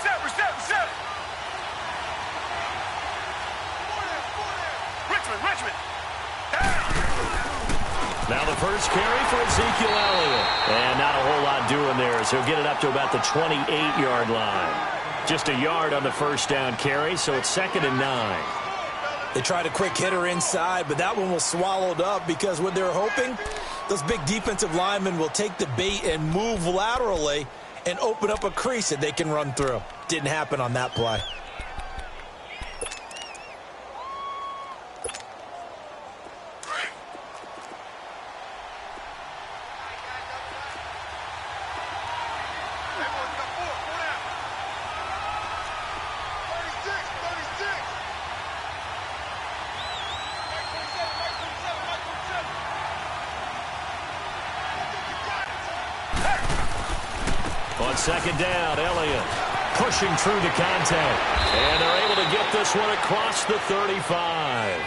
Reset. Richmond. Now the first carry for Ezekiel Elliott. And not a whole lot doing there as he'll get it up to about the 28-yard line. Just a yard on the first down carry, so it's 2nd and 9. They tried a quick hitter inside, but that one was swallowed up because what they're hoping, those big defensive linemen will take the bait and move laterally and open up a crease that they can run through. Didn't happen on that play. On 2nd down, Elliott pushing through the contact. And they're able to get this one across the 35.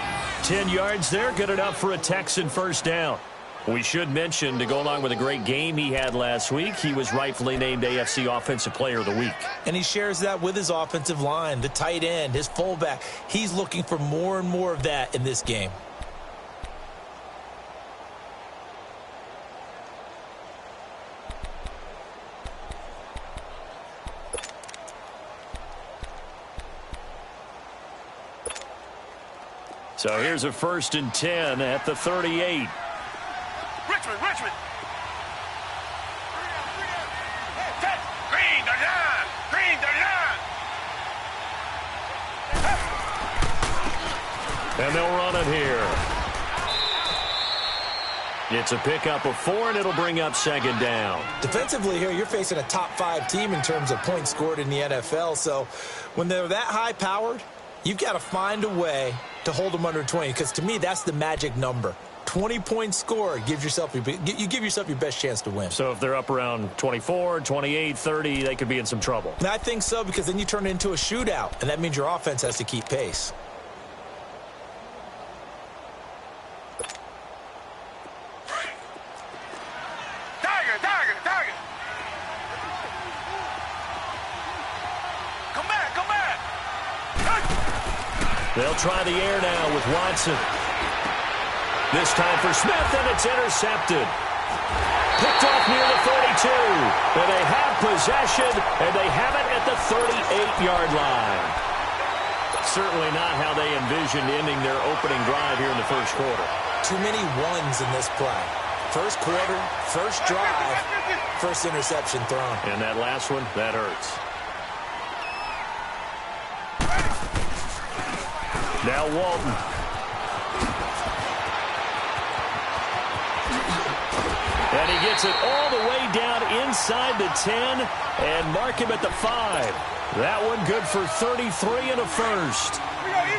10 yards there, good enough for a Texan first down. We should mention, to go along with a great game he had last week, he was rightfully named AFC Offensive Player of the Week. And he shares that with his offensive line, the tight end, his fullback. He's looking for more and more of that in this game. So here's a 1st and 10 at the 38. Richmond. Green, they're down. And they'll run it here. It's a pickup of 4, and it'll bring up 2nd down. Defensively here, you're facing a top-5 team in terms of points scored in the NFL. So when they're that high-powered, you've got to find a way to hold them under 20, because to me, that's the magic number. 20-point score gives yourself you give yourself your best chance to win. So if they're up around 24, 28, 30, they could be in some trouble. And I think so, because then you turn it into a shootout, and that means your offense has to keep pace. Tiger. Come back. They'll try the air now with Watson. This time for Smith, and it's intercepted. Picked off near the 32. And they have possession, and they have it at the 38-yard line. Certainly not how they envisioned ending their opening drive here in the first quarter. Too many ones in this play. First quarter, first drive, first interception thrown. And that last one, that hurts. Now Walton. And he gets it all the way down inside the 10 and mark him at the 5. That one good for 33 and a first.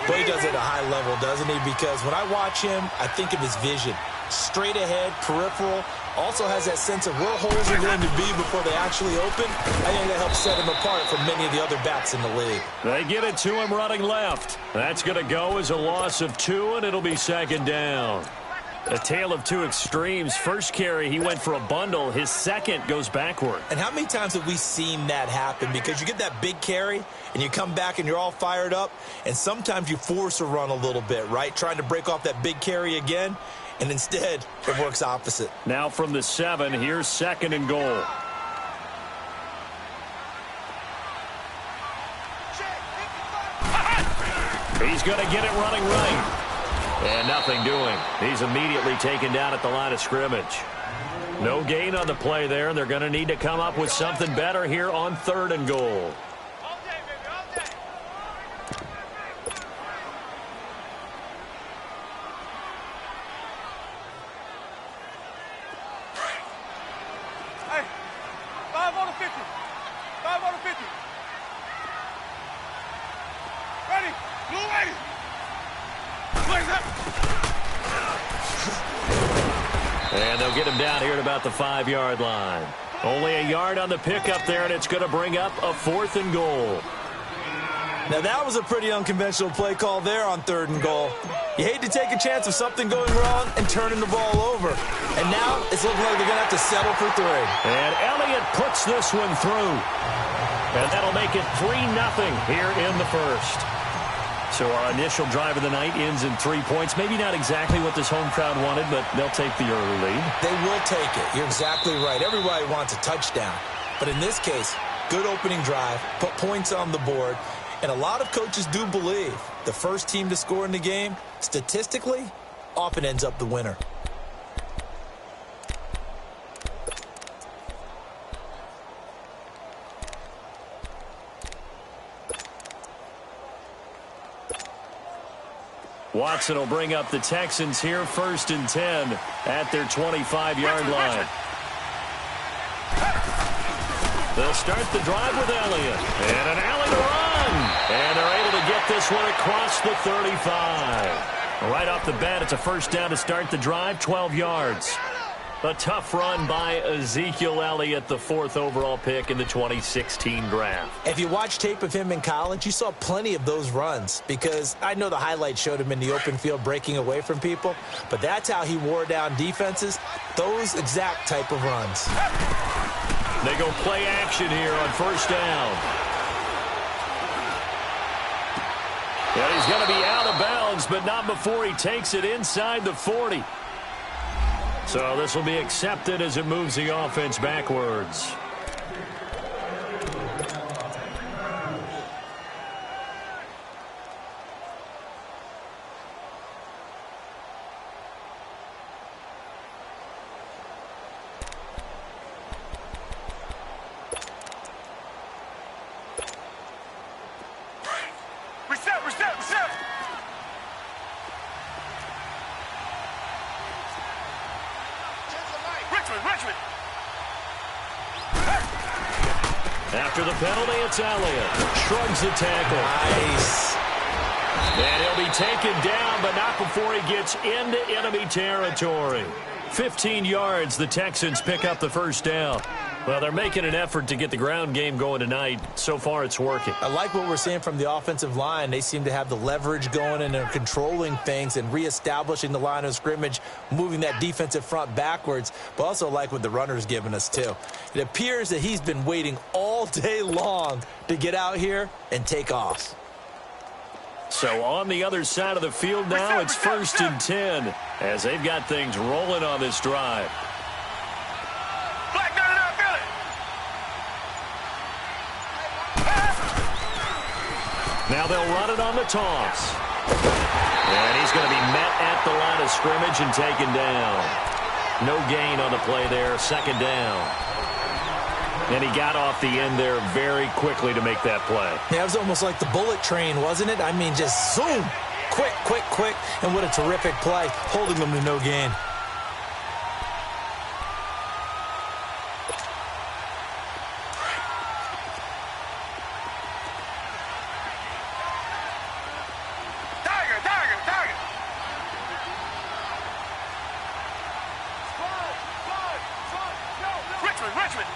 But he does it at a high level, doesn't he? Because when I watch him, I think of his vision. Straight ahead, peripheral. Also has that sense of where holes are going to be before they actually open. I think that helps set him apart from many of the other backs in the league. They get it to him running left. That's going to go as a loss of 2, and it'll be 2nd down. A tale of two extremes. First carry, he went for a bundle. His second goes backward. And how many times have we seen that happen? Because you get that big carry, and you come back and you're all fired up, and sometimes you force a run a little bit, right? Trying to break off that big carry again, and instead it works opposite. Now from the 7, here's 2nd and goal. He's going to get it running right. And nothing doing. He's immediately taken down at the line of scrimmage. No gain on the play there. They're going to need to come up with something better here on 3rd and goal. Hey, 5 on the 50. 5 on the 50. Ready? Blue ready. And they'll get him down here at about the 5-yard line. Only a yard on the pickup there, and it's going to bring up a 4th and goal. Now that was a pretty unconventional play call there on 3rd and goal. You hate to take a chance of something going wrong and turning the ball over. And now it's looking like they're going to have to settle for 3. And Elliott puts this one through. And that'll make it 3-0 here in the first. So our initial drive of the night ends in 3 points. Maybe not exactly what this home crowd wanted, but they'll take the early lead. They will take it. You're exactly right. Everybody wants a touchdown. But in this case, good opening drive, put points on the board, and a lot of coaches do believe the first team to score in the game, statistically, often ends up the winner. Watson will bring up the Texans here, 1st and 10 at their 25-yard line. They'll start the drive with Elliott. And an alley to run. And they're able to get this one across the 35. Right off the bat, it's a first down to start the drive, 12 yards. A tough run by Ezekiel Elliott, the 4th overall pick in the 2016 draft. If you watch tape of him in college, you saw plenty of those runs because I know the highlights showed him in the open field breaking away from people, but that's how he wore down defenses, those exact type of runs. They go play action here on first down. And he's going to be out of bounds, but not before he takes it inside the 40. So this will be accepted as it moves the offense backwards. Reset. Richmond. After the penalty, it's Elliott. Shrugs the tackle. Nice. And he'll be taken down, but not before he gets into enemy territory. 15 yards, the Texans pick up the first down. Well, they're making an effort to get the ground game going tonight. So far, it's working. I like what we're seeing from the offensive line. They seem to have the leverage going and they're controlling things and reestablishing the line of scrimmage, moving that defensive front backwards, but also like what the runner's giving us, too. It appears that he's been waiting all day long to get out here and take off. So on the other side of the field now, it's 1st and 10 as they've got things rolling on this drive. Now they'll run it on the toss. And he's going to be met at the line of scrimmage and taken down. No gain on the play there, 2nd down. And he got off the end there very quickly to make that play. Yeah, it was almost like the bullet train, wasn't it? I mean, just zoom, quick. And what a terrific play, holding them to no gain. Richmond.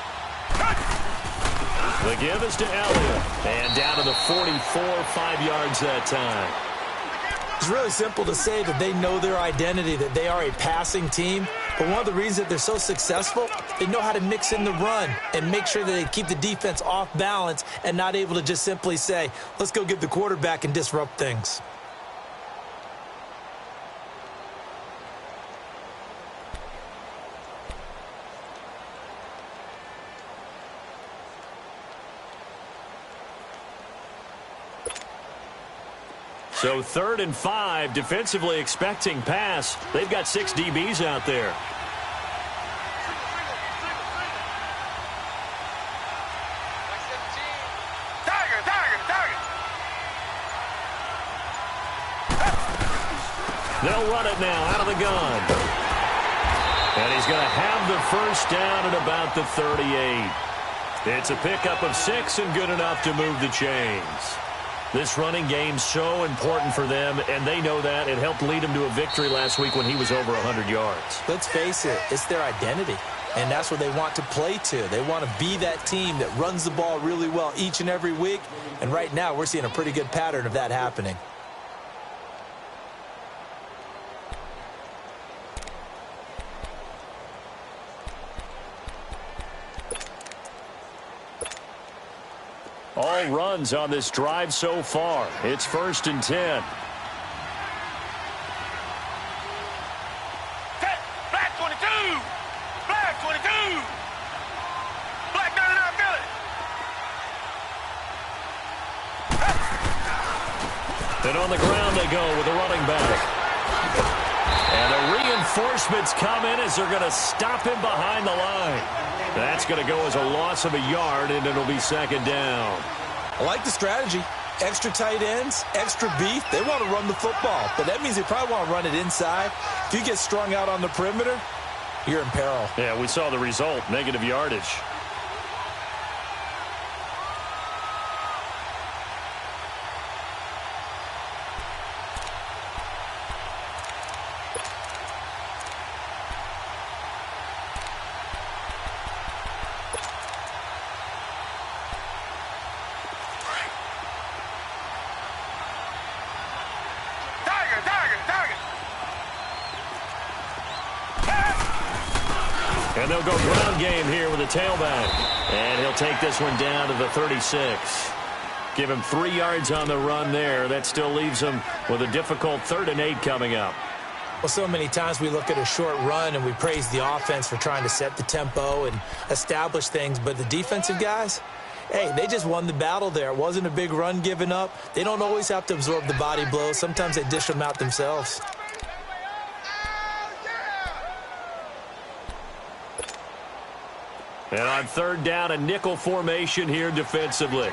The give is to Elliott. And down to the 44, 5 yards that time. It's really simple to say that they know their identity, that they are a passing team. But one of the reasons that they're so successful, they know how to mix in the run and make sure that they keep the defense off balance and not able to just simply say, let's go get the quarterback and disrupt things. So 3rd and 5, defensively expecting pass. They've got 6 DBs out there. They'll run it now out of the gun. And he's going to have the first down at about the 38. It's a pickup of 6 and good enough to move the chains. This running game's so important for them, and they know that. It helped lead them to a victory last week when he was over 100 yards. Let's face it, it's their identity, and that's what they want to play to. They want to be that team that runs the ball really well each and every week, and right now we're seeing a pretty good pattern of that happening. all runs on this drive so far. It's 1st and 10. Black 22! Black 22! Black 99 Philly! And on the ground they go with the running back. And the reinforcements come in as they're going to stop him behind the line. That's going to go as a loss of a yard, and it'll be 2nd down. I like the strategy. Extra tight ends, extra beef. They want to run the football, but that means they probably want to run it inside. If you get strung out on the perimeter, you're in peril. Yeah, we saw the result, negative yardage. And they'll go ground game here with a tailback. And he'll take this one down to the 36. Give him 3 yards on the run there. That still leaves him with a difficult 3rd and 8 coming up. Well, so many times we look at a short run and we praise the offense for trying to set the tempo and establish things. But the defensive guys, hey, they just won the battle there. It wasn't a big run given up. They don't always have to absorb the body blows. Sometimes they dish them out themselves. And on 3rd down, a nickel formation here defensively.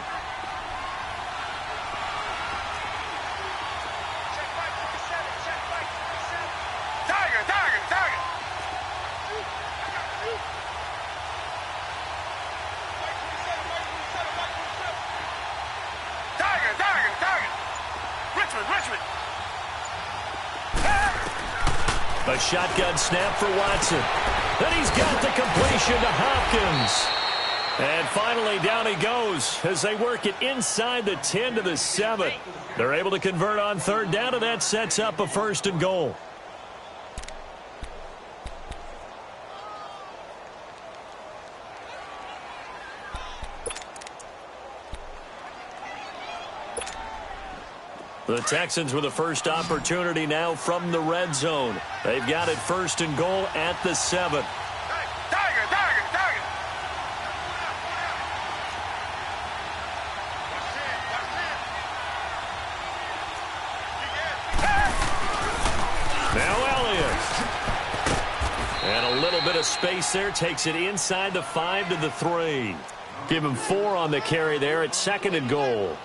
Richmond. A shotgun snap for Watson. Then he's got the completion to Hopkins. And finally, down he goes as they work it inside the 10 to the 7. They're able to convert on 3rd down, and that sets up a 1st and goal. The Texans with the first opportunity now from the red zone. They've got it 1st and goal at the 7. Tiger! Now Elliott. And a little bit of space there. Takes it inside the 5 to the 3. Give him 4 on the carry there at 2nd and goal.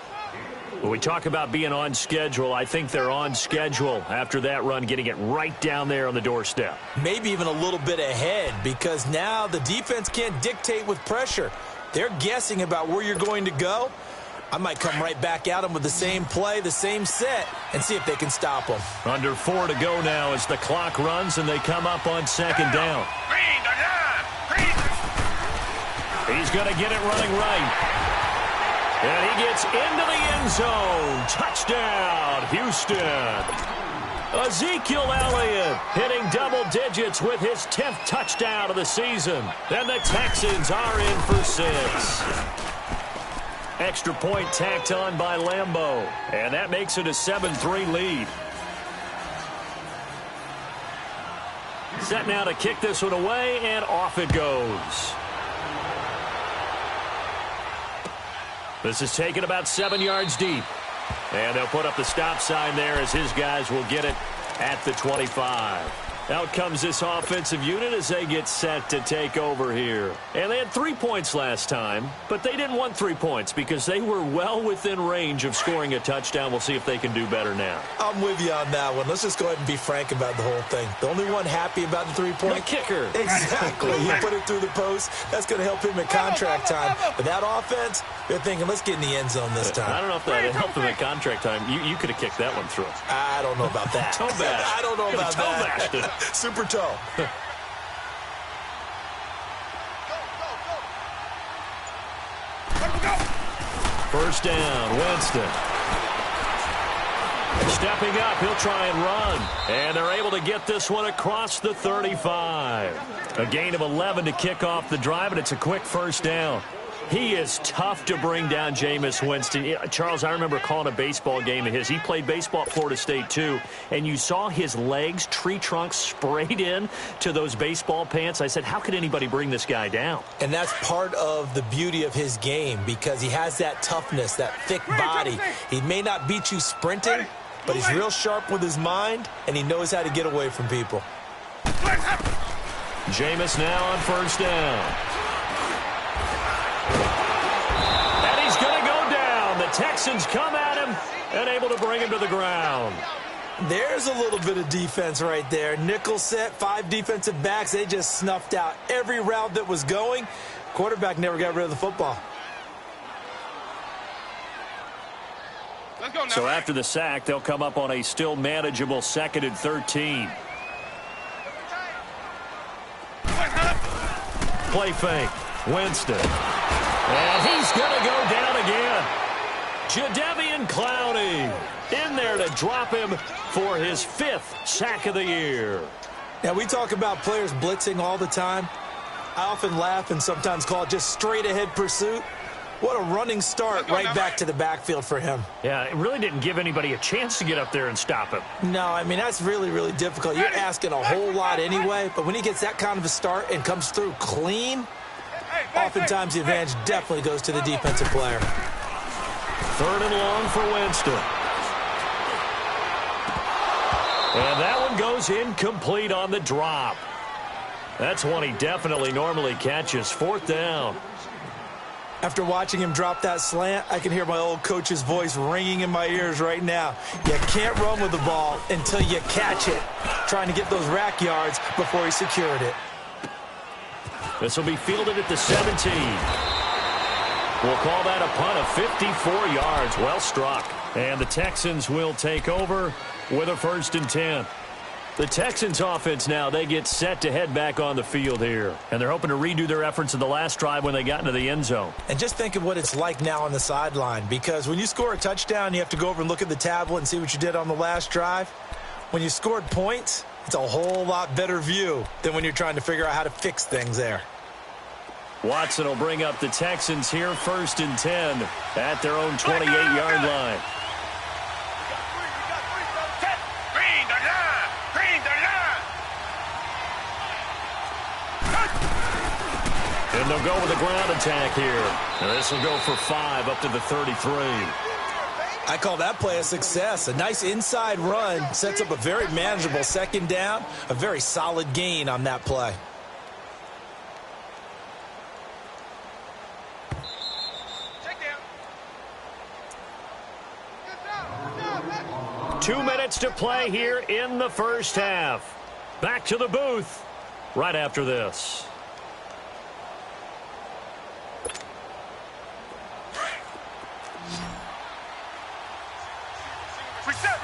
When we talk about being on schedule, I think they're on schedule after that run, getting it right down there on the doorstep. Maybe even a little bit ahead, because now the defense can't dictate with pressure. They're guessing about where you're going to go. I might come right back at them with the same play, the same set, and see if they can stop them. Under 4 to go now as the clock runs and they come up on 2nd down. He's going to get it running right. And he gets into the end zone. Touchdown, Houston. Ezekiel Elliott hitting double digits with his 10th touchdown of the season. And the Texans are in for 6. Extra point tacked on by Lambeau. And that makes it a 7-3 lead. Set now to kick this one away, and off it goes. This is taken about 7 yards deep. And they'll put up the stop sign there as his guys will get it at the 25. Out comes this offensive unit as they get set to take over here. And they had 3 points last time, but they didn't want 3 points because they were well within range of scoring a touchdown. We'll see if they can do better now. I'm with you on that one. Let's just go ahead and be frank about the whole thing. The only one happy about the 3-point? The kicker. Exactly. You put it through the post. That's going to help him at contract time. But that offense, they're thinking, let's get in the end zone this time. I don't know if that helped them at contract time. You could have kicked that one through. I don't know about that. Toe bash. I don't know about that. Toe bashed it. Super toe. First down, Winston. Stepping up, he'll try and run. And they're able to get this one across the 35. A gain of 11 to kick off the drive, and it's a quick first down. He is tough to bring down, Jameis Winston. Charles, I remember calling a baseball game of his. He played baseball at Florida State, too, and you saw his legs, tree trunks sprayed in to those baseball pants. I said, how could anybody bring this guy down? And that's part of the beauty of his game because he has that toughness, that thick body. He may not beat you sprinting, but he's real sharp with his mind, and he knows how to get away from people. Jameis now on first down. And he's going to go down. The Texans come at him and able to bring him to the ground. There's a little bit of defense right there. Nickel set, 5 defensive backs. They just snuffed out every route that was going. Quarterback never got rid of the football. Let's go now. So after the sack, they'll come up on a still manageable 2nd and 13. Play fake. Winston. And he's going to go down again. Jadeveon Clowney in there to drop him for his 5th sack of the year. Now, we talk about players blitzing all the time. I often laugh and sometimes call it just straight-ahead pursuit. What a running start right back to the backfield for him. Yeah, it really didn't give anybody a chance to get up there and stop him. No, I mean, that's really, really difficult. You're asking a whole lot anyway, but when he gets that kind of a start and comes through clean, oftentimes the advantage definitely goes to the defensive player. 3rd and long for Winston. And that one goes incomplete on the drop. That's one he definitely normally catches. 4th down. After watching him drop that slant, I can hear my old coach's voice ringing in my ears right now. You can't run with the ball until you catch it. Trying to get those rack yards before he secured it. This will be fielded at the 17. We'll call that a punt of 54 yards. Well struck. And the Texans will take over with a 1st and 10. The Texans offense now, they get set to head back on the field here. And they're hoping to redo their efforts in the last drive when they got into the end zone. And just think of what it's like now on the sideline. Because when you score a touchdown, you have to go over and look at the tablet and see what you did on the last drive. When you scored points, it's a whole lot better view than when you're trying to figure out how to fix things there. Watson will bring up the Texans here, 1st and 10 at their own 28-yard line. And they'll go with a ground attack here. And this will go for 5 up to the 33. I call that play a success. A nice inside run sets up a very manageable 2nd down. A very solid gain on that play. Check down. 2 minutes to play here in the first half. Back to the booth right after this. Reset.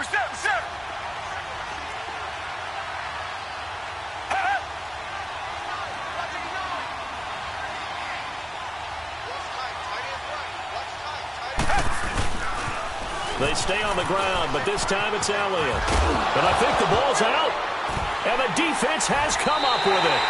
They stay on the ground, but this time it's Elliott. And I think the ball's out. And the defense has come up with it.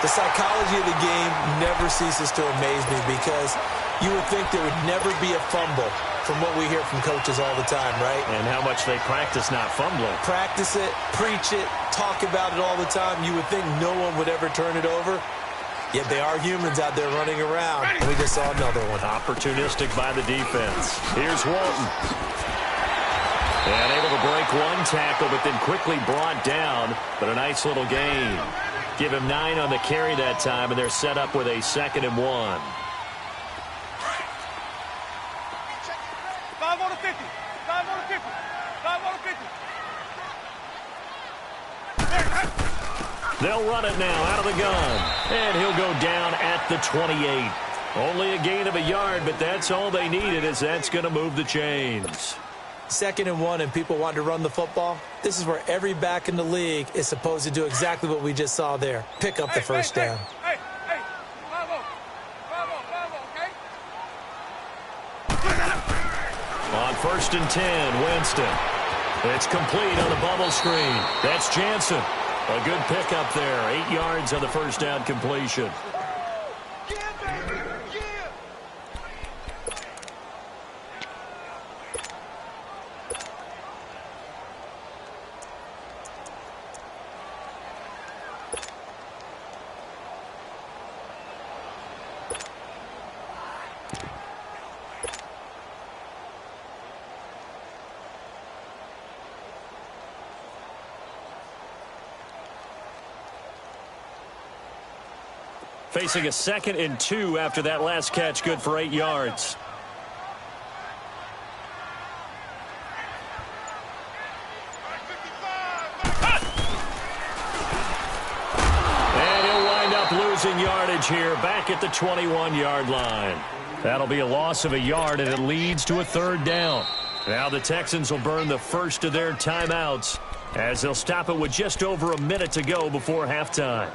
The psychology of the game never ceases to amaze me because you would think there would never be a fumble from what we hear from coaches all the time, right? And how much they practice not fumbling. Practice it, preach it, talk about it all the time. You would think no one would ever turn it over. Yet they are humans out there running around. And we just saw another one. Opportunistic by the defense. Here's Walton. And able to break one tackle, but then quickly brought down. But a nice little gain. Give him 9 on the carry that time, and they're set up with a 2nd and 1. 5 on the 50. 5 on the 50. 5 on the 50. They'll run it now out of the gun. And he'll go down at the 28. Only a gain of a yard, but that's all they needed, as that's going to move the chains. 2nd and 1 and people want to run the football. This is where every back in the league is supposed to do exactly what we just saw there. Pick up the first down. Hey. 5 okay? On 1st and 10, Winston. It's complete on the bubble screen. That's Jansen. A good pickup there. 8 yards on the first down completion. Facing a 2nd and 2 after that last catch, good for 8 yards. And he'll wind up losing yardage here back at the 21-yard line. That'll be a loss of a yard, and it leads to a 3rd down. Now the Texans will burn the first of their timeouts as they'll stop it with just over a minute to go before halftime.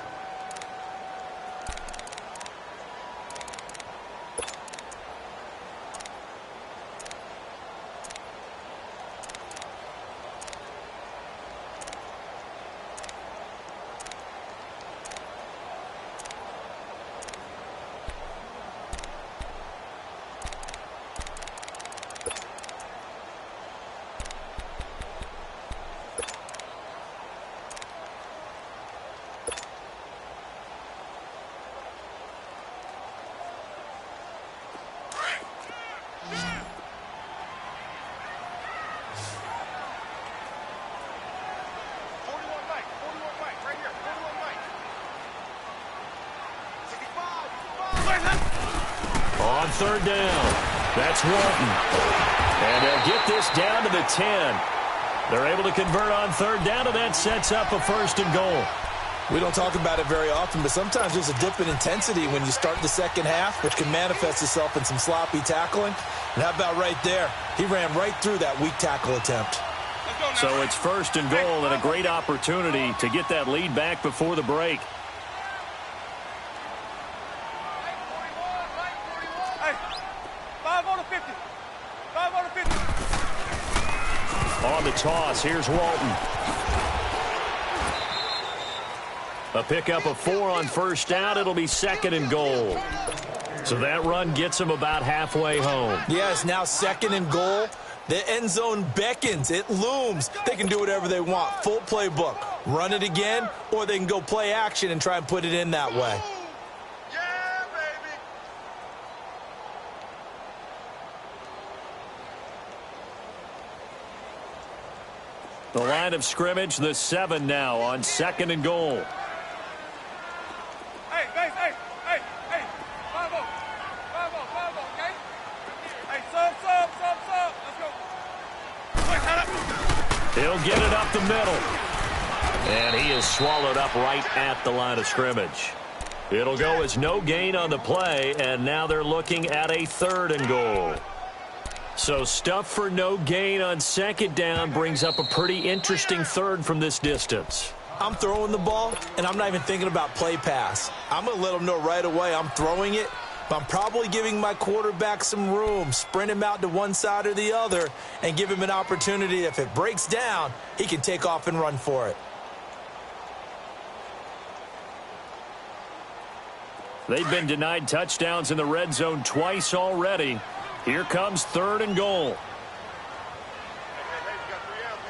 On 3rd down, that's Walton. And they'll get this down to the 10. They're able to convert on 3rd down, and that sets up a 1st and goal. We don't talk about it very often, but sometimes there's a dip in intensity when you start the second half, which can manifest itself in some sloppy tackling. And how about right there? He ran right through that weak tackle attempt. So it's 1st and goal and a great opportunity to get that lead back before the break. On the toss, here's Walton. A pickup of 4 on 1st down. It'll be 2nd and goal. So that run gets him about halfway home. Yeah, it's now 2nd and goal. The end zone beckons. It looms. They can do whatever they want. Full playbook. Run it again, or they can go play action and try and put it in that way. The line of scrimmage, the 7 now on 2nd and goal. Hey, hey. 5-0, okay? Hey, sub. Let's go. He'll get it up the middle. And he is swallowed up right at the line of scrimmage. It'll go as no gain on the play, and now they're looking at a 3rd and goal. So stuff for no gain on 2nd down brings up a pretty interesting 3rd from this distance. I'm throwing the ball, and I'm not even thinking about play pass. I'm going to let them know right away I'm throwing it, but I'm probably giving my quarterback some room, sprint him out to one side or the other, and give him an opportunity. If it breaks down, he can take off and run for it. They've been denied touchdowns in the red zone twice already. Here comes 3rd and goal.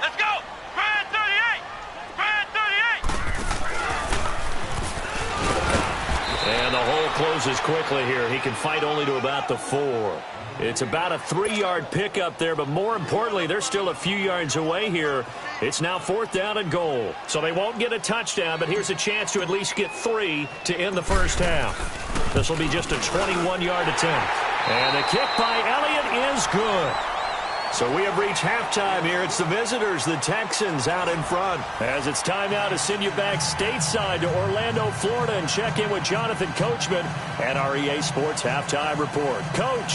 Let's go! Brad 38! And the hole closes quickly here. He can fight only to about the 4. It's about a 3-yard pickup there, but more importantly, they're still a few yards away here. It's now 4th down and goal. So they won't get a touchdown, but here's a chance to at least get 3 to end the first half. This will be just a 21-yard attempt. And the kick by Elliott is good. So we have reached halftime here. It's the visitors, the Texans, out in front. As it's time now to send you back stateside to Orlando, Florida, and check in with Jonathan Coachman at our EA Sports Halftime Report. Coach.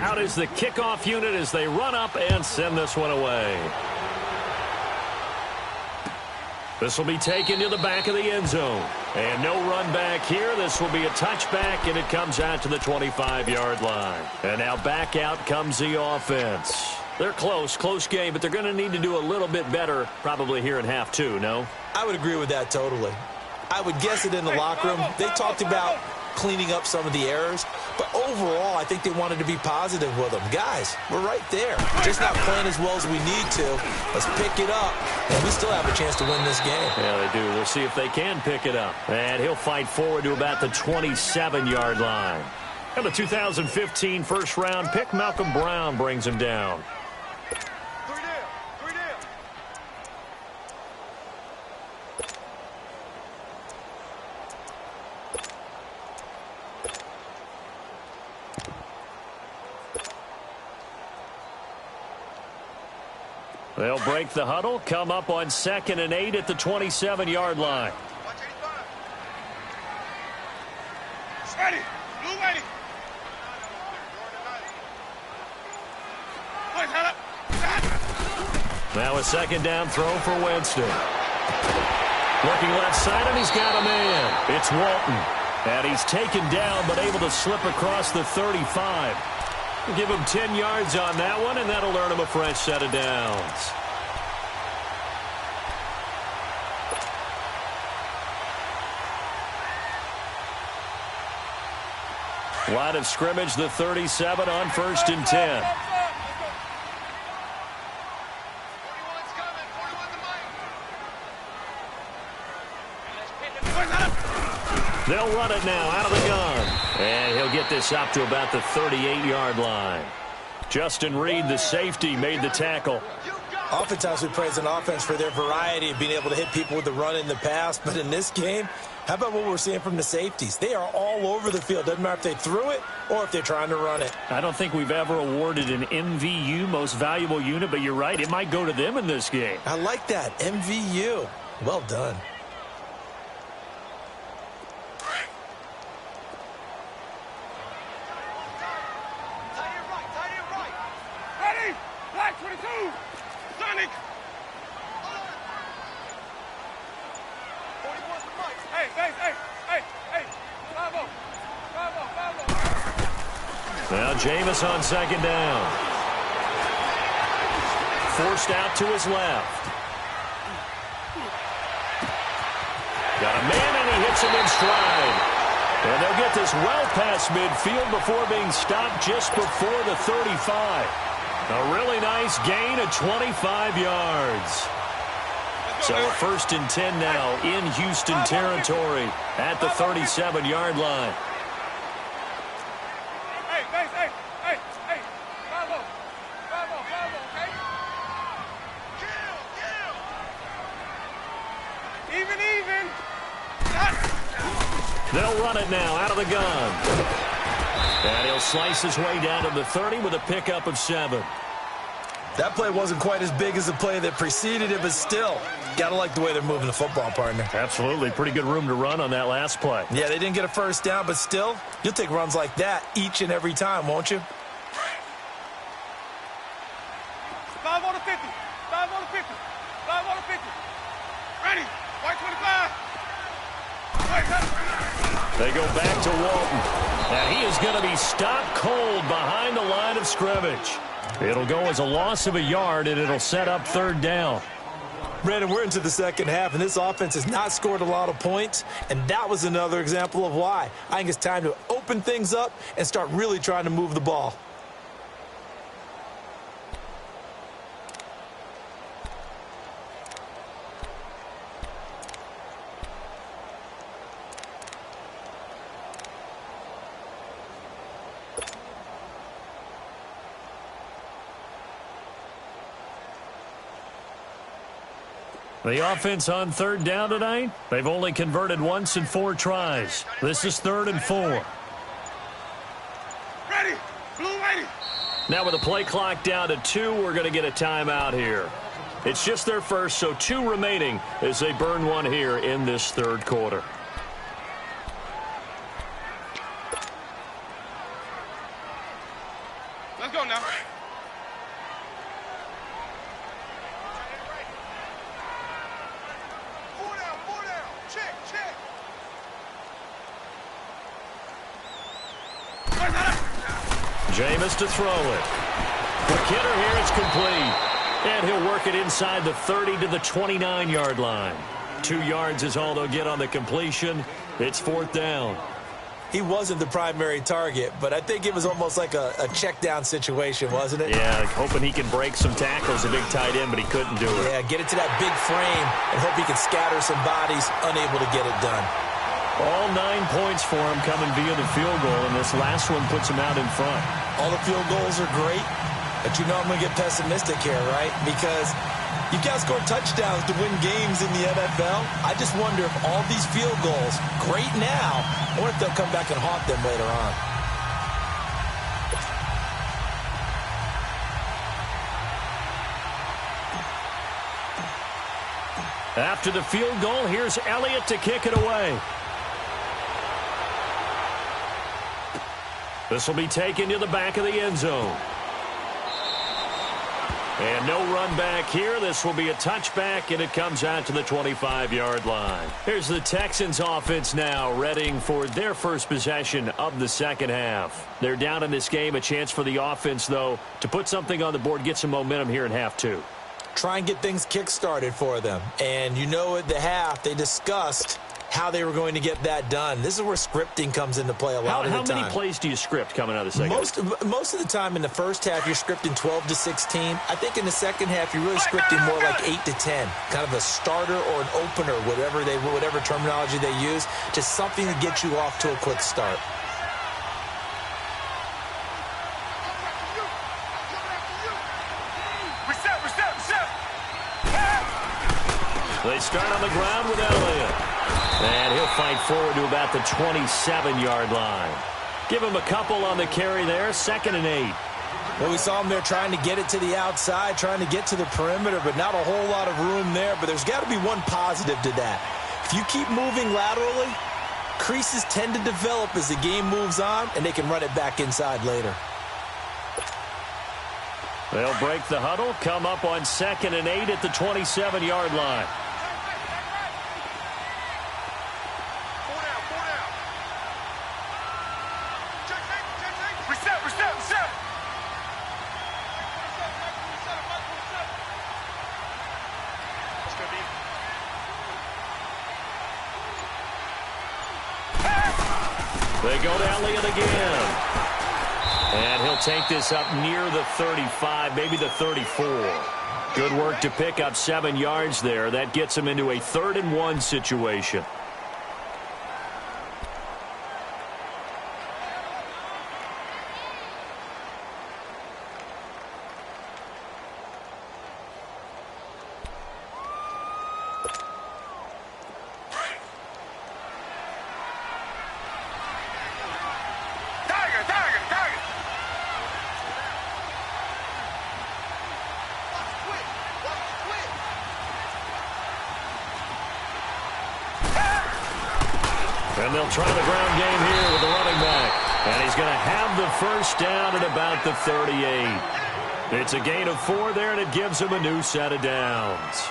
Out is the kickoff unit as they run up and send this one away. This will be taken to the back of the end zone. And no run back here. This will be a touchback, and it comes out to the 25-yard line. And now back out comes the offense. They're close game, but they're going to need to do a little bit better probably here in half 2, no? I would agree with that totally. I would guess it in the locker room. They talked about cleaning up some of the errors, but overall, I think they wanted to be positive with them. Guys, we're right there. Just not playing as well as we need to. Let's pick it up, and we still have a chance to win this game. Yeah, they do. We'll see if they can pick it up. And he'll fight forward to about the 27-yard line. And the 2015 first-round pick, Malcolm Brown, brings him down. 3 down. 3 down. They'll break the huddle, come up on 2nd and 8 at the 27-yard line. Watch 85. Ready. Blue ready. Boys, head up. Now a 2nd down throw for Winston. Looking left side, and he's got a man. It's Walton. And he's taken down, but able to slip across the 35. We'll give him 10 yards on that one, and that'll earn him a fresh set of downs. Line of scrimmage, the 37 on 1st and 10. 41's coming. 41's the mic. They'll run it now out of the gun. And he'll get this up to about the 38-yard line. Justin Reed, the safety, made the tackle. Oftentimes we praise an offense for their variety of being able to hit people with the run in the pass. But in this game, how about what we're seeing from the safeties? They are all over the field. Doesn't matter if they threw it or if they're trying to run it. I don't think we've ever awarded an MVU, most valuable unit, but you're right. It might go to them in this game. I like that. MVU. Well done. Ready. Black 22. Sonic. 41's the mic. Hey. 5-0. Now Jameis on 2nd down. Forced out to his left. Got a man, and he hits him in stride. And they'll get this well past midfield before being stopped just before the 35. A really nice gain of 25 yards. So a 1st and 10 now in Houston territory at the 37-yard line. Hey. 5-0, okay? Kill. Even. They'll run it now out of the gun. And he'll slice his way down to the 30 with a pickup of 7. That play wasn't quite as big as the play that preceded it, but still, got to like the way they're moving the football, partner. Absolutely. Pretty good room to run on that last play. Yeah, they didn't get a first down, but still, you'll take runs like that each and every time, won't you? 5 on the 50. 5 on the 50. 5 on the 50. Ready. White 25. They go back to Walton. And he is going to be stopped cold behind the line of scrimmage. It'll go as a loss of a yard, and it'll set up 3rd down. Brandon, we're into the second half, and this offense has not scored a lot of points, and that was another example of why. I think it's time to open things up and start really trying to move the ball. The offense on 3rd down tonight, they've only converted once in 4 tries. This is 3rd and 4. Ready. Blue ready. Now with the play clock down to 2, we're going to get a timeout here. It's just their first, so 2 remaining as they burn one here in this 3rd quarter. Let's go now. Four down. Check. Jameis to throw it. McKinnon here, it's complete. And he'll work it inside the 30 to the 29-yard line. 2 yards is all they'll get on the completion. It's 4th down. He wasn't the primary target, but I think it was almost like a check down situation, wasn't it? Yeah, hoping he can break some tackles, a big tight end, but he couldn't do it. Yeah, get it to that big frame and hope he can scatter some bodies, unable to get it done. All 9 points for him coming via the field goal, and this last one puts him out in front. All the field goals are great, but you know I'm going to get pessimistic here, right? Because you've got to score touchdowns to win games in the NFL. I just wonder if all these field goals, great now, I wonder if they'll come back and haunt them later on. After the field goal, here's Elliott to kick it away. This will be taken to the back of the end zone. And no run back here. This will be a touchback, and it comes out to the 25-yard line. Here's the Texans offense now, readying for their first possession of the second half. They're down in this game. A chance for the offense, though, to put something on the board, get some momentum here in half two. Try and get things kick-started for them. And you know at the half, they discussed how they were going to get that done. This is where scripting comes into play a lot of the time. How many plays do you script coming out of the second half? Most of the time in the first half, you're scripting 12 to 16. I think in the second half, you're really scripting more like 8 to 10. Kind of a starter or an opener, whatever terminology they use, just something to get you off to a quick start. They start on the ground with Elliott. And he'll fight forward to about the 27-yard line. Give him a couple on the carry there, 2nd and 8. Well, we saw him there trying to get it to the outside, trying to get to the perimeter, but not a whole lot of room there. But there's got to be one positive to that. If you keep moving laterally, creases tend to develop as the game moves on, and they can run it back inside later. They'll break the huddle, come up on 2nd and 8 at the 27-yard line. They go to Elliott again. And he'll take this up near the 35, maybe the 34. Good work to pick up 7 yards there. That gets him into a 3rd and 1 situation. And they'll try the ground game here with the running back. And he's going to have the first down at about the 38. It's a gain of 4 there, and it gives him a new set of downs.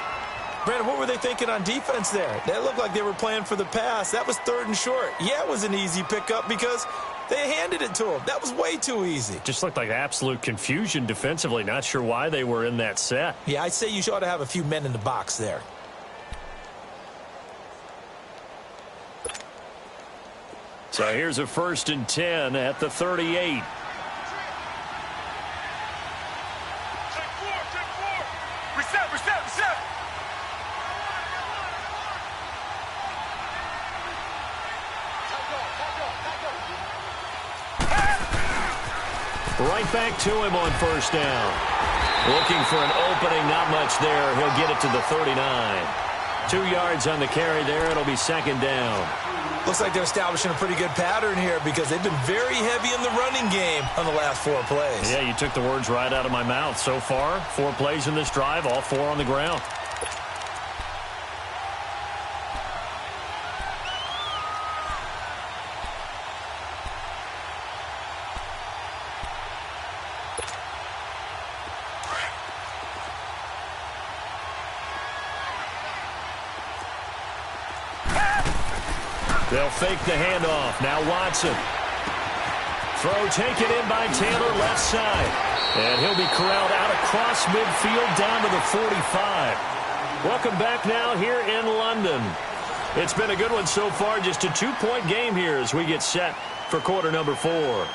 Brandon, what were they thinking on defense there? That looked like they were playing for the pass. That was 3rd and short. Yeah, it was an easy pickup because they handed it to him. That was way too easy. Just looked like absolute confusion defensively. Not sure why they were in that set. Yeah, I'd say you ought to have a few men in the box there. So here's a 1st and 10 at the 38. Reset. Right back to him on 1st down. Looking for an opening, not much there. He'll get it to the 39. 2 yards on the carry there. It'll be 2nd down. Looks like they're establishing a pretty good pattern here because they've been very heavy in the running game on the last 4 plays. Yeah, you took the words right out of my mouth. So far, 4 plays in this drive, all 4 on the ground. They'll fake the handoff. Now Watson. Throw taken in by Taylor, left side. And he'll be corralled out across midfield down to the 45. Welcome back now here in London. It's been a good one so far. Just a 2-point game here as we get set for quarter number 4.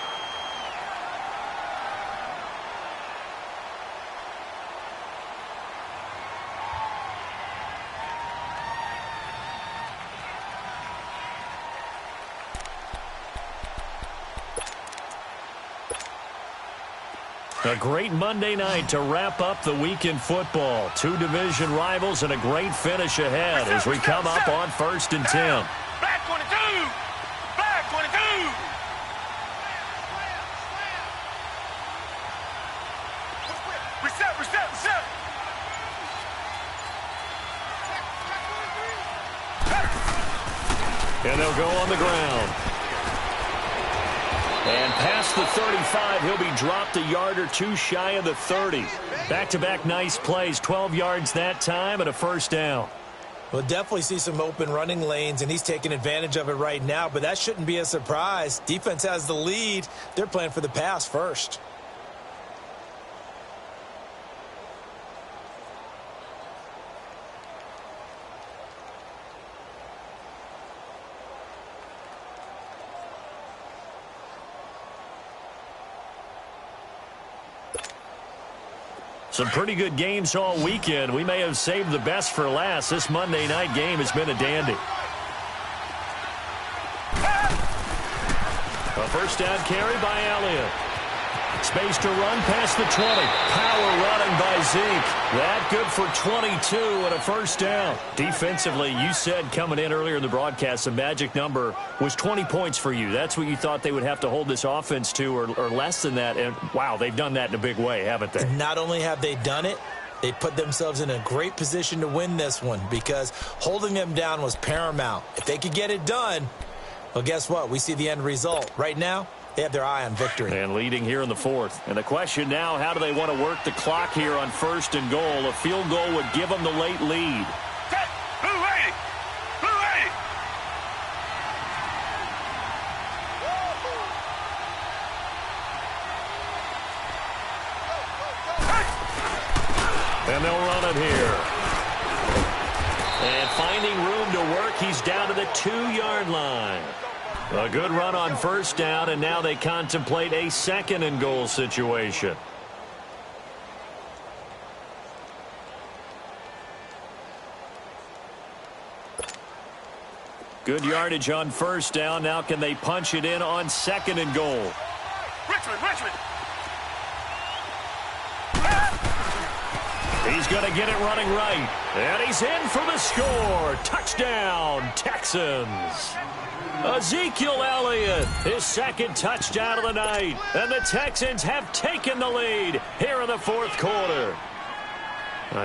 A great Monday night to wrap up the week in football. Two division rivals and a great finish ahead as we come up on 1st and 10. Back 22! Back 22! Reset, reset, reset! And they'll go on the ground. And past the 35, he'll be dropped a yard or two shy of the 30. Back-to-back nice plays, 12 yards that time and a first down. We'll definitely see some open running lanes, and he's taking advantage of it right now, but that shouldn't be a surprise. Defense has the lead. They're playing for the pass first. Some pretty good games all weekend. We may have saved the best for last. This Monday night game has been a dandy. A first down carry by Elliott. Space to run past the 20. Power running by Zeke. That good for 22 and a first down. Defensively, you said coming in earlier in the broadcast, the magic number was 20 points for you. That's what you thought they would have to hold this offense to, or less than that. And, wow, they've done that in a big way, haven't they? Not only have they done it, they put themselves in a great position to win this one because holding them down was paramount. If they could get it done, well, guess what? We see the end result. Right now, they have their eye on victory. And leading here in the 4th. And the question now, how do they want to work the clock here on 1st and goal? A field goal would give them the late lead. Set! Blue 80! Blue 80! And they'll run it here. And finding room to work, he's down to the 2-yard line. A good run on first down, and now they contemplate a 2nd and goal situation. Good yardage on first down. Now can they punch it in on 2nd and goal? Richmond! He's going to get it running right. And he's in for the score. Touchdown, Texans. Ezekiel Elliott, his 2nd touchdown of the night. And the Texans have taken the lead here in the 4th quarter.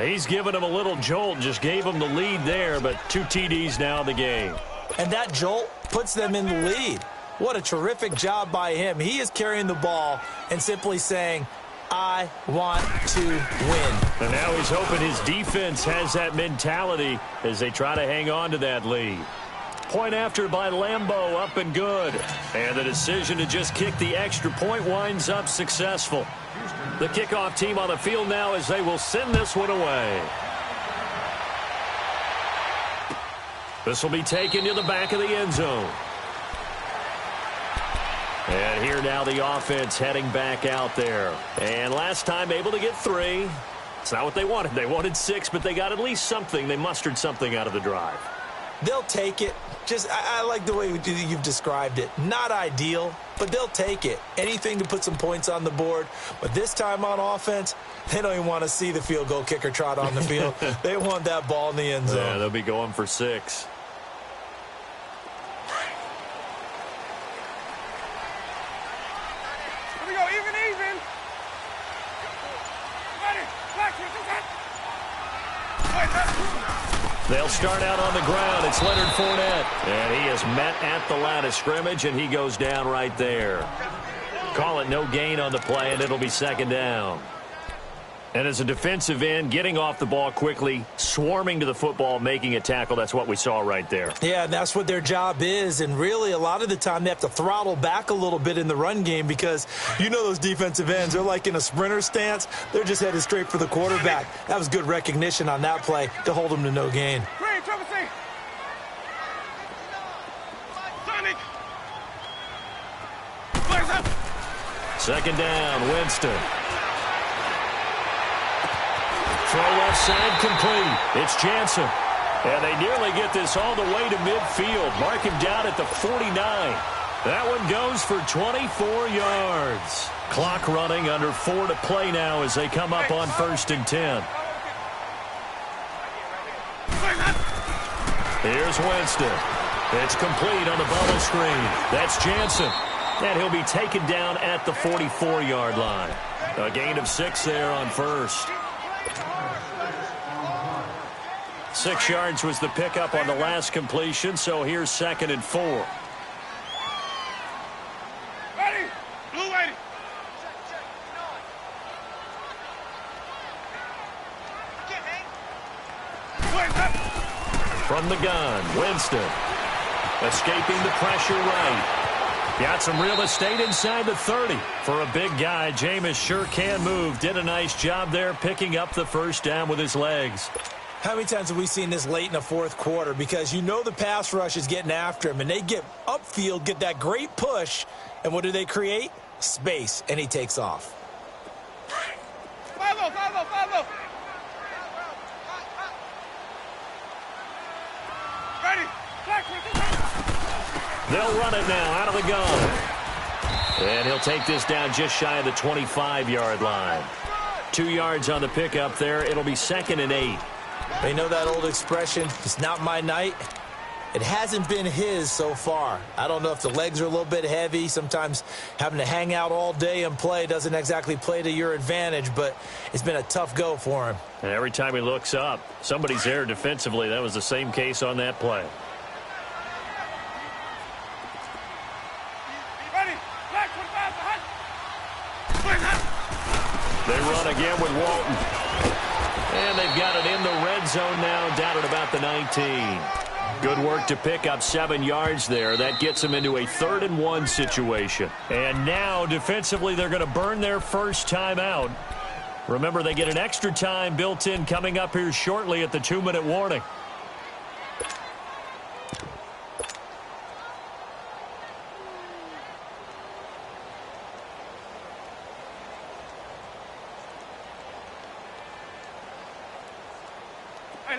He's given him a little jolt, just gave him the lead there, but 2 TDs now in the game. And that jolt puts them in the lead. What a terrific job by him. He is carrying the ball and simply saying, I want to win. And now he's hoping his defense has that mentality as they try to hang on to that lead. Point after by Lambeau, up and good. And the decision to just kick the extra point winds up successful. The kickoff team on the field now as they will send this one away. This will be taken to the back of the end zone. And here now the offense heading back out there. And last time able to get 3. It's not what they wanted. They wanted 6, but they got at least something. They mustered something out of the drive. They'll take it. I like the way you've described it. Not ideal, but they'll take it. Anything to put some points on the board. But this time on offense, they don't even want to see the field goal kicker trot on the field. They want that ball in the end zone. Yeah, they'll be going for 6. Here we go, even. Ready, They'll start out on the ground. It's Leonard Fournette. And he is met at the line of scrimmage, and he goes down right there. Call it no gain on the play, and it'll be 2nd down. And as a defensive end, getting off the ball quickly, swarming to the football, making a tackle, that's what we saw right there. Yeah, and that's what their job is. And really, a lot of the time, they have to throttle back a little bit in the run game because you know those defensive ends, they're like in a sprinter stance. They're just headed straight for the quarterback. That was good recognition on that play to hold them to no gain. Green, Trevor C. Sonic. Flags up. 2nd down, Winston. Throw left side complete. It's Jansen. And they nearly get this all the way to midfield. Mark him down at the 49. That one goes for 24 yards. Clock running, under 4 to play now as they come up on 1st and 10. Here's Winston. It's complete on the bubble screen. That's Jansen. And he'll be taken down at the 44-yard line. A gain of 6 there on 1st. 6 yards was the pickup on the last completion, so here's 2nd and 4. Ready? Blue ready. From the gun, Winston. Escaping the pressure right. Got some real estate inside the 30. For a big guy, Jameis sure can move. Did a nice job there picking up the first down with his legs. How many times have we seen this late in the fourth quarter? Because you know the pass rush is getting after him, and they get upfield, get that great push, and what do they create? Space, and he takes off. Follow. Ready. They'll run it now out of the gun. And he'll take this down just shy of the 25-yard line. 2 yards on the pickup there. It'll be 2nd and 8. They know that old expression, it's not my night. It hasn't been his so far. I don't know if the legs are a little bit heavy. Sometimes having to hang out all day and play doesn't exactly play to your advantage, but it's been a tough go for him. And every time he looks up, somebody's there defensively. That was the same case on that play. Ready. Black 25 behind. They run again with Walton. And they've got it in the red zone now, down at about the 19. Good work to pick up 7 yards there. That gets them into a 3rd and 1 situation. And now, defensively, they're going to burn their first time out. Remember, they get an extra time built in coming up here shortly at the 2-minute warning.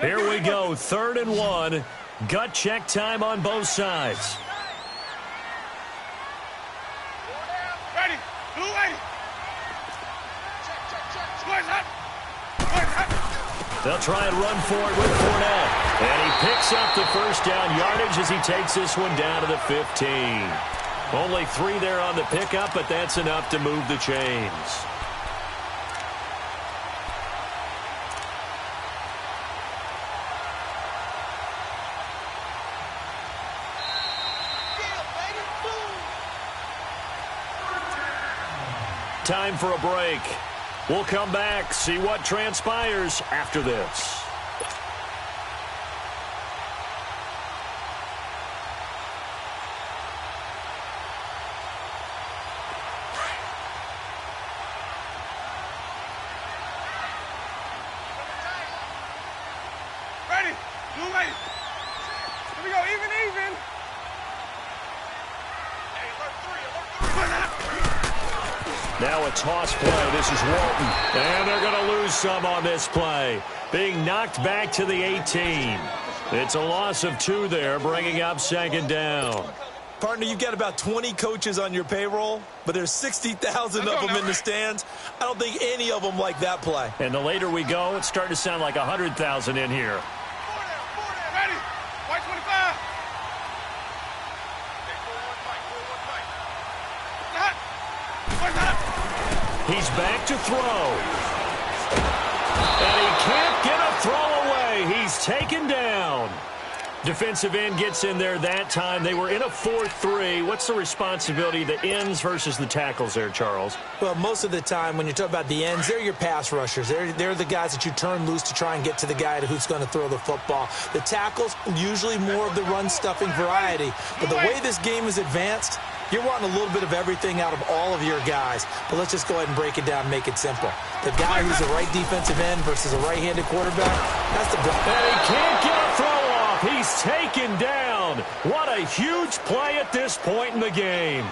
Here we go, 3rd and 1. Gut check time on both sides. Ready. Blue ready. They'll try and run for it with Fournette. And he picks up the first down yardage as he takes this one down to the 15. Only 3 there on the pickup, but that's enough to move the chains. Time for a break. We'll come back, see what transpires after this. Ready. Blue ready. Here we go. Even. Now a toss play. This is Walton. And they're going to lose some on this play. Being knocked back to the 18. It's a loss of 2 there, bringing up 2nd down. Partner, you've got about 20 coaches on your payroll, but there's 60,000 of them in the stands. I don't think any of them like that play. And the later we go, it's starting to sound like 100,000 in here. Ready. White 25. He's back to throw. And he can't get a throw away. He's taken down. Defensive end gets in there that time. They were in a 4-3. What's the responsibility, the ends versus the tackles there, Charles? Well, most of the time when you talk about the ends, they're your pass rushers. They're the guys that you turn loose to try and get to the guy who's going to throw the football. The tackles, usually more of the run-stuffing variety. But the way this game is advanced, you're wanting a little bit of everything out of all of your guys. But let's just go ahead and break it down and make it simple. The guy who's a right defensive end versus a right-handed quarterback, that's the block. And he can't get a throw off. He's taken down. What a huge play at this point in the game.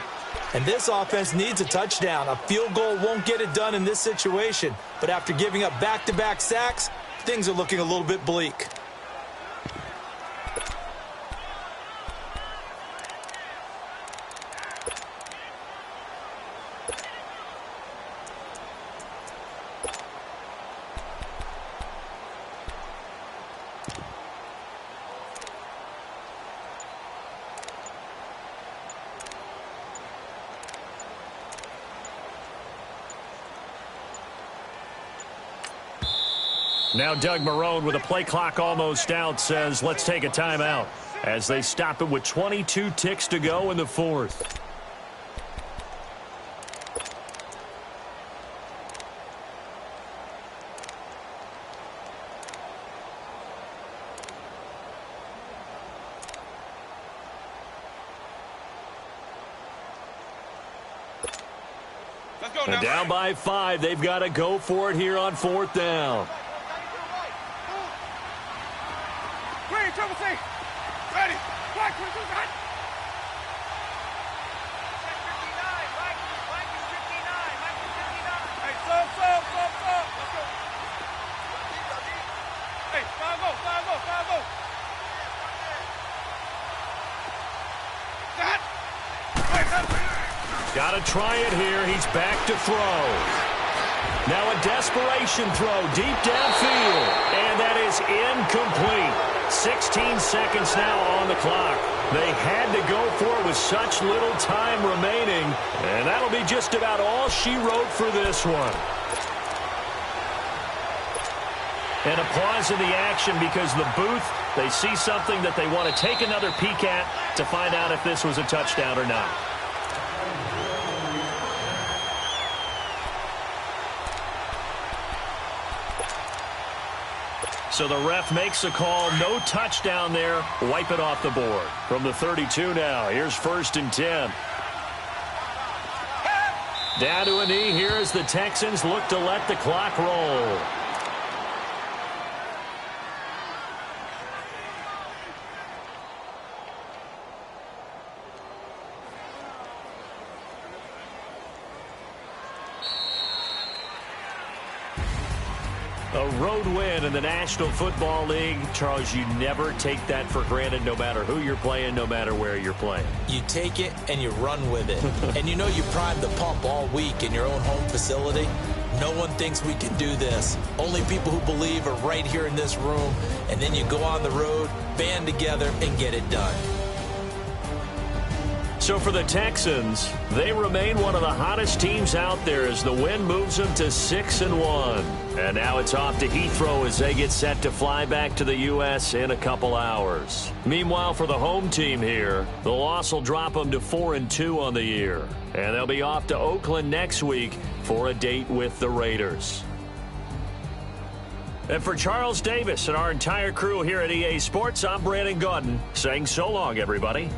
And this offense needs a touchdown. A field goal won't get it done in this situation. But after giving up back-to-back sacks, things are looking a little bit bleak. Now Doug Marrone, with a play clock almost out, says let's take a timeout as they stop it with 22 ticks to go in the fourth. And down by 5. They've got to go for it here on 4th down. Green, triple T. Ready. Black, 22, right. Mike is 59. Hey, sub. Let's go. Hey, 5-0. That. Got to try it here. He's back to throw. Now a desperation throw deep downfield. And that is incomplete. 16 seconds now on the clock. They had to go for it with such little time remaining. And that'll be just about all she wrote for this one. And a pause in the action because the booth, they see something that they want to take another peek at to find out if this was a touchdown or not. So the ref makes a call. No touchdown there. Wipe it off the board. From the 32 now. Here's 1st and 10. Down to a knee here as the Texans look to let the clock roll. A road win in the National Football League. Charles, you never take that for granted no matter who you're playing, no matter where you're playing. You take it and you run with it. And you know you primed the pump all week in your own home facility. No one thinks we can do this. Only people who believe are right here in this room. And then you go on the road, band together, and get it done. So for the Texans, they remain one of the hottest teams out there as the win moves them to 6-1. And now it's off to Heathrow as they get set to fly back to the U.S. in a couple hours. Meanwhile, for the home team here, the loss will drop them to 4-2 on the year. And they'll be off to Oakland next week for a date with the Raiders. And for Charles Davis and our entire crew here at EA Sports, I'm Brandon Gaudin saying so long, everybody.